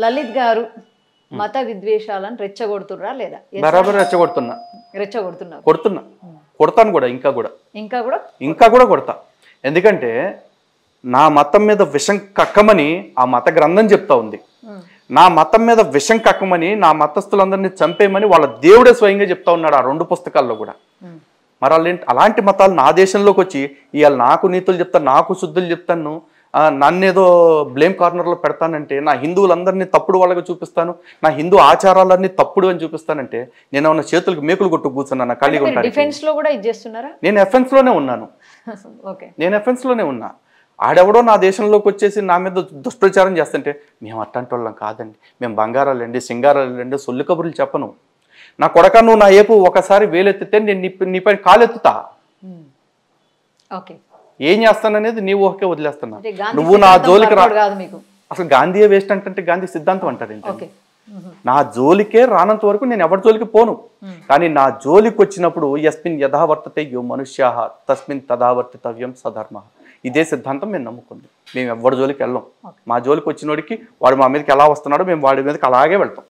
లలిత్ గారు మత విద్వేషాలను రెచ్చగొడుతుర్రా లేదా? బరాబర్ రెచ్చగొడుతున్నా. కొడుతున్నా, కొడతాను కూడా. ఇంకా కూడా కొడతా. ఎందుకంటే నా మతం మీద విషం కక్కమని ఆ మత గ్రంథం చెప్తా ఉంది. నా మతం మీద విషం కక్కమని, నా మతస్థులందరినీ చంపేయమని వాళ్ళ దేవుడే స్వయంగా చెప్తా ఉన్నాడు ఆ 2 పుస్తకాల్లో కూడా. మరి అలాంటి మతాలు నా దేశంలోకి వచ్చి ఇవాళ నాకు నీతులు చెప్తాను, నాకు శుద్ధులు చెప్తాను, నన్నేదో బ్లేమ్ కార్నర్లో పెడతానంటే, నా హిందువులందరినీ తప్పుడు వాళ్ళగా చూపిస్తాను, నా హిందూ ఆచారాలన్నీ తప్పుడు అని చూపిస్తానంటే, నేను ఉన్న చేతులకు మేకులు కొట్టు కూర్చున్నాను ఖాళీగా ఉంటాను. నేను ఎఫెన్స్లోనే ఉన్నాను. నేను ఎఫెన్స్లోనే ఉన్నా. ఆడెవడో నా దేశంలోకి వచ్చేసి నా మీద దుష్ప్రచారం చేస్తుంటే, మేము అట్టంటి వాళ్ళం కాదండి, మేము బంగారాలండి, సింగారాలండి, సొల్లు కబుర్లు చెప్పను. నా కొడక, నువ్వు నా ఏపు ఒకసారి వేలెత్తితే నేను నీ పైన కాలెత్తుతా. ఏం చేస్తాననేది నీ ఊహకే వదిలేస్తున్నా. నువ్వు నా జోలికి రా. అసలు గాంధీ వేస్ట్ అంటే గాంధీ సిద్ధాంతం అంటారు ఏంటి? నా జోలికే రానంత వరకు నేను ఎవరి జోలికి పోను. కానీ నా జోలికి వచ్చినప్పుడు యస్మిన్ యథావర్తతే యో మనుష్యాః తస్మిన్ తదావర్తితవ్యం సధర్మ. ఇదే సిద్ధాంతం మేము నమ్ముకుంది. మేము ఎవరి జోలికి వెళ్ళాం. మా జోలికి వచ్చినోడికి వాడు మా మీదకి ఎలా వస్తున్నాడో మేము వాడి మీదకి అలాగే వెళ్తాం.